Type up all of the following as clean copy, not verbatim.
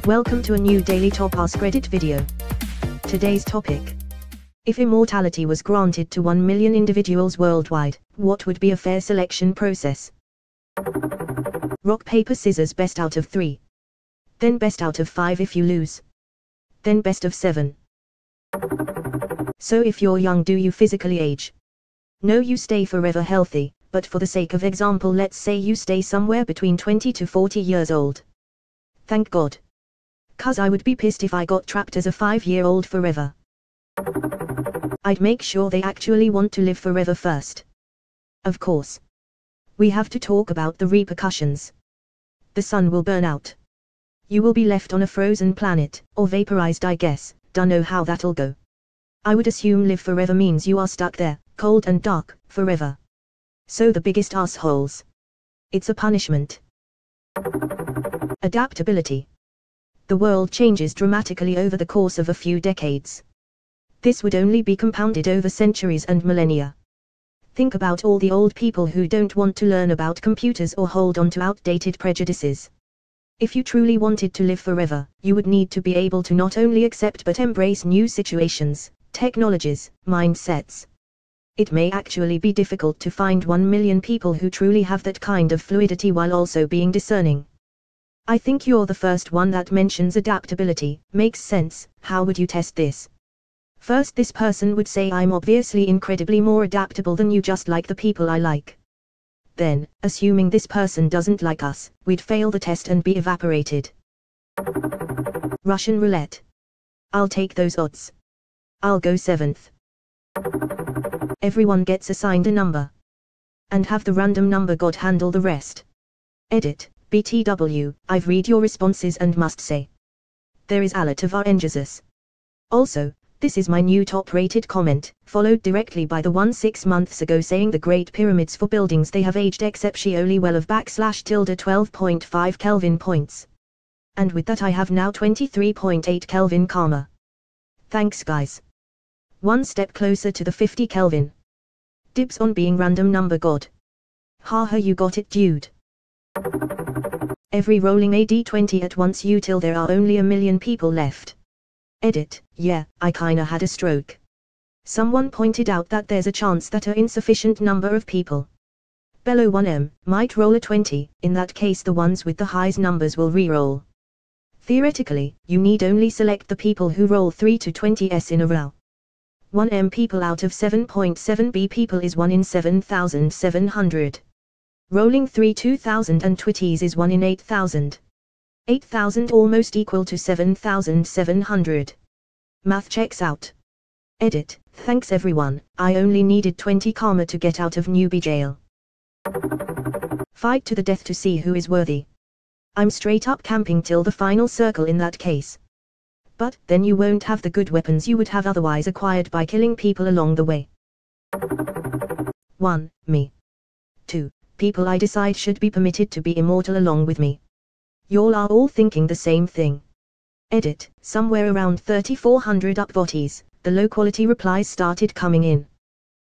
Welcome to a new Daily Top Askreddit video. Today's topic. If immortality was granted to 1 million individuals worldwide, what would be a fair selection process? Rock, paper, scissors, best out of 3. Then best out of 5 if you lose. Then best of 7. So if you're young, do you physically age? No, you stay forever healthy, but for the sake of example, let's say you stay somewhere between 20 to 40 years old. Thank God. 'Cause I would be pissed if I got trapped as a 5-year-old forever. I'd make sure they actually want to live forever first. Of course. We have to talk about the repercussions. The sun will burn out. You will be left on a frozen planet, or vaporized, I guess. Dunno how that'll go. I would assume live forever means you are stuck there, cold and dark, forever. So the biggest assholes. It's a punishment. Adaptability. The world changes dramatically over the course of a few decades. This would only be compounded over centuries and millennia. Think about all the old people who don't want to learn about computers or hold on to outdated prejudices. If you truly wanted to live forever, you would need to be able to not only accept but embrace new situations, technologies, mindsets. It may actually be difficult to find 1 million people who truly have that kind of fluidity while also being discerning. I think you're the first one that mentions adaptability. Makes sense. How would you test this? First, this person would say, I'm obviously incredibly more adaptable than you, just like the people I like. Then, assuming this person doesn't like us, we'd fail the test and be evaporated. Russian roulette. I'll take those odds. I'll go 7th. Everyone gets assigned a number. And have the random number god handle the rest. Edit, BTW, I've read your responses and must say. There is a lot of RNGesus. Also, this is my new top-rated comment, followed directly by the one 6 months ago saying the Great Pyramids for buildings they have aged exceptionally well of /12.5 Kelvin points. And with that I have now 23.8 Kelvin karma. Thanks guys. One step closer to the 50 Kelvin. Dibs on being random number god. Haha, you got it, dude. Every rolling a d20 at once you till there are only 1 million people left. Edit, yeah, I kinda had a stroke. Someone pointed out that there's a chance that an insufficient number of people below 1M might roll a 20, in that case the ones with the highest numbers will re-roll. Theoretically, you need only select the people who roll 3 to 20s in a row. 1M people out of 7.7B people is 1 in 7,700. Rolling 3 2,000 and 20s is 1 in 8,000. 8,000 almost equal to 7,700. Math checks out. Edit, thanks everyone, I only needed 20 karma to get out of newbie jail. Fight to the death to see who is worthy. I'm straight up camping till the final circle in that case. But then you won't have the good weapons you would have otherwise acquired by killing people along the way. 1. Me. 2. People I decide should be permitted to be immortal along with me. Y'all are all thinking the same thing. Edit, somewhere around 3,400 upvotes, the low quality replies started coming in.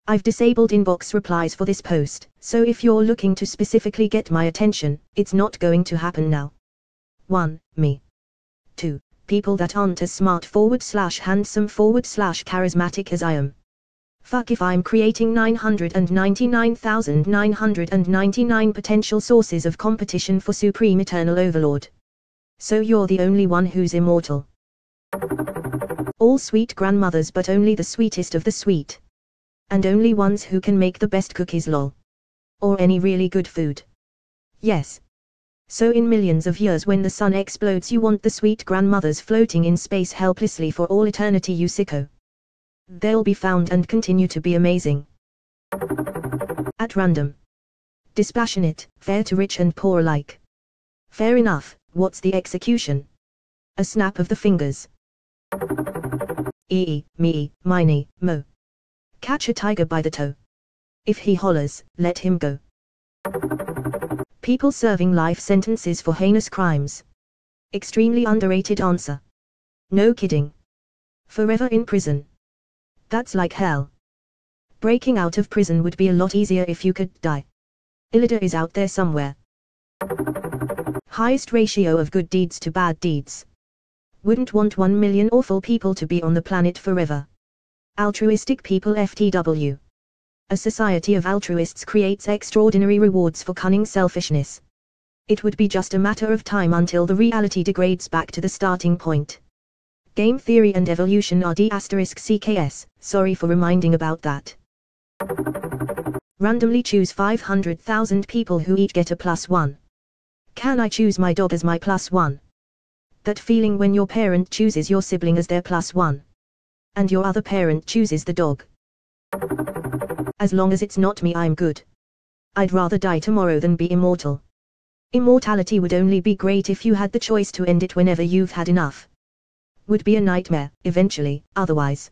I've disabled inbox replies for this post, so if you're looking to specifically get my attention, it's not going to happen now. 1. Me. 2. People that aren't as smart /handsome /charismatic as I am. Fuck if I'm creating 999,999 potential sources of competition for Supreme Eternal Overlord. So you're the only one who's immortal. All sweet grandmothers, but only the sweetest of the sweet. And only ones who can make the best cookies, lol. Or any really good food. Yes. So in millions of years when the sun explodes you want the sweet grandmothers floating in space helplessly for all eternity, you sicko. They'll be found and continue to be amazing. At random. Dispassionate, fair to rich and poor alike. Fair enough, what's the execution? A snap of the fingers. Me, miny, mo. Catch a tiger by the toe. If he hollers, let him go. People serving life sentences for heinous crimes. Extremely underrated answer. No kidding. Forever in prison. That's like hell. Breaking out of prison would be a lot easier if you could die. Illida is out there somewhere. Highest ratio of good deeds to bad deeds. Wouldn't want 1 million awful people to be on the planet forever. Altruistic people FTW. A society of altruists creates extraordinary rewards for cunning selfishness. It would be just a matter of time until the reality degrades back to the starting point. Game theory and evolution are D***CKS, sorry for reminding about that. Randomly choose 500,000 people who each get a +1. Can I choose my dog as my +1? That feeling when your parent chooses your sibling as their +1. And your other parent chooses the dog. As long as it's not me, I'm good. I'd rather die tomorrow than be immortal. Immortality would only be great if you had the choice to end it whenever you've had enough. Would be a nightmare, eventually, otherwise.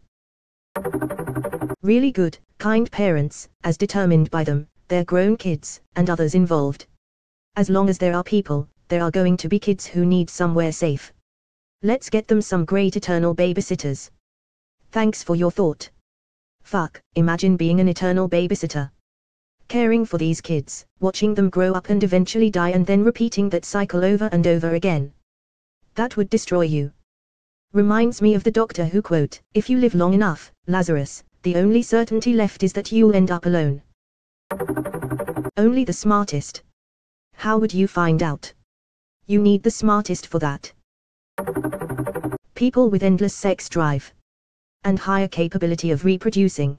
Really good, kind parents, as determined by them, their grown kids, and others involved. As long as there are people, there are going to be kids who need somewhere safe. Let's get them some great eternal babysitters. Thanks for your thought. Fuck, imagine being an eternal babysitter. Caring for these kids, watching them grow up and eventually die and then repeating that cycle over and over again. That would destroy you. Reminds me of the Doctor Who quote, "If you live long enough, Lazarus, the only certainty left is that you'll end up alone." Only the smartest. How would you find out? You need the smartest for that. People with endless sex drive. And higher capability of reproducing.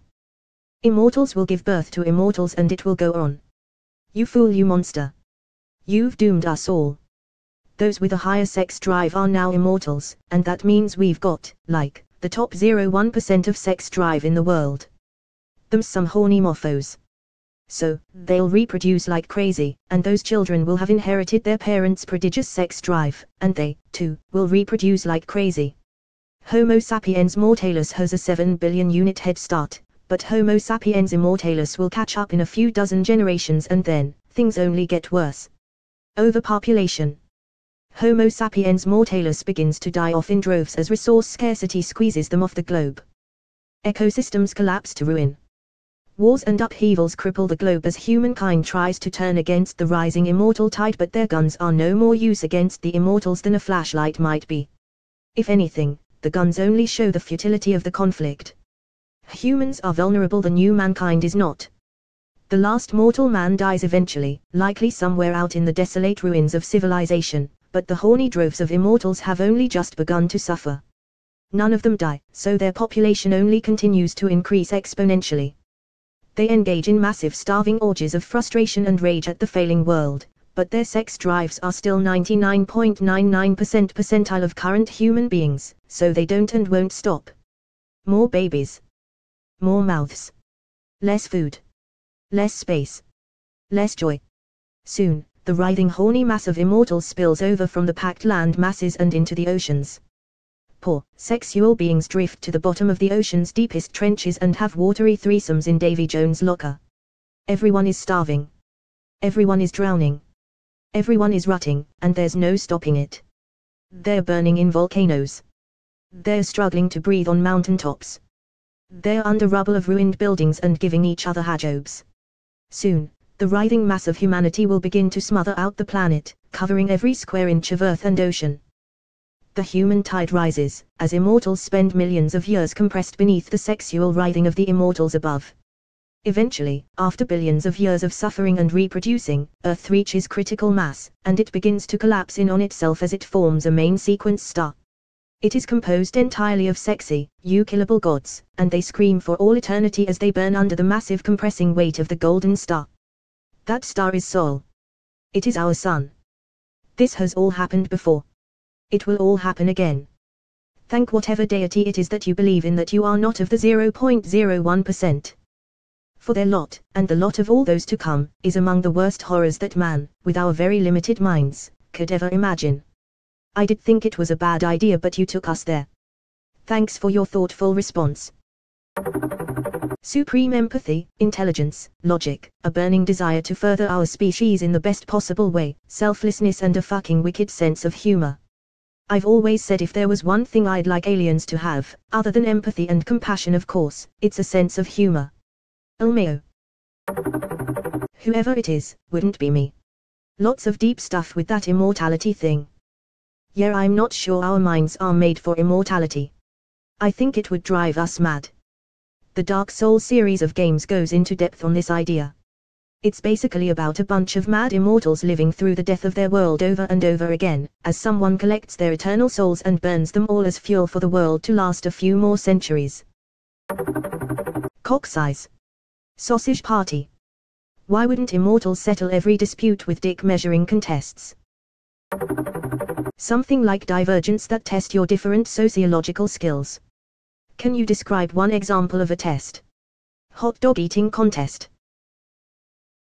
Immortals will give birth to immortals and it will go on. You fool, you monster. You've doomed us all. Those with a higher sex drive are now immortals, and that means we've got, like, the top 0.1% of sex drive in the world. Them some horny mophos. So, they'll reproduce like crazy, and those children will have inherited their parents' prodigious sex drive, and they, too, will reproduce like crazy. Homo sapiens mortalis has a 7 billion unit head start, but Homo sapiens immortalis will catch up in a few dozen generations and then, things only get worse. Overpopulation. Homo sapiens mortalis begins to die off in droves as resource scarcity squeezes them off the globe. Ecosystems collapse to ruin. Wars and upheavals cripple the globe as humankind tries to turn against the rising immortal tide, but their guns are no more use against the immortals than a flashlight might be. If anything, the guns only show the futility of the conflict. Humans are vulnerable, the new mankind is not. The last mortal man dies eventually, likely somewhere out in the desolate ruins of civilization, but the horny droves of immortals have only just begun to suffer. None of them die, so their population only continues to increase exponentially. They engage in massive starving orgies of frustration and rage at the failing world, but their sex drives are still 99.99% percentile of current human beings, so they don't and won't stop. More babies. More mouths. Less food. Less space. Less joy. Soon, the writhing horny mass of immortals spills over from the packed land masses and into the oceans. Poor, sexual beings drift to the bottom of the ocean's deepest trenches and have watery threesomes in Davy Jones' locker. Everyone is starving. Everyone is drowning. Everyone is rutting, and there's no stopping it. They're burning in volcanoes. They're struggling to breathe on mountaintops. They're under rubble of ruined buildings and giving each other handjobs. Soon, the writhing mass of humanity will begin to smother out the planet, covering every square inch of earth and ocean. The human tide rises, as immortals spend millions of years compressed beneath the sexual writhing of the immortals above. Eventually, after billions of years of suffering and reproducing, Earth reaches critical mass, and it begins to collapse in on itself as it forms a main sequence star. It is composed entirely of sexy, killable gods, and they scream for all eternity as they burn under the massive compressing weight of the golden star. That star is Sol. It is our sun. This has all happened before. It will all happen again. Thank whatever deity it is that you believe in that you are not of the 0.01%. For their lot, and the lot of all those to come, is among the worst horrors that man, with our very limited minds, could ever imagine. I did think it was a bad idea, but you took us there. Thanks for your thoughtful response. Supreme empathy, intelligence, logic, a burning desire to further our species in the best possible way, selflessness and a fucking wicked sense of humor. I've always said if there was one thing I'd like aliens to have, other than empathy and compassion, of course, it's a sense of humor. Elmeo. Whoever it is, wouldn't be me. Lots of deep stuff with that immortality thing. Yeah, I'm not sure our minds are made for immortality. I think it would drive us mad. The Dark Souls series of games goes into depth on this idea. It's basically about a bunch of mad immortals living through the death of their world over and over again, as someone collects their eternal souls and burns them all as fuel for the world to last a few more centuries. Cock size. Sausage party. Why wouldn't immortals settle every dispute with dick measuring contests? Something like divergence that test your different sociological skills. Can you describe one example of a test? Hot dog eating contest.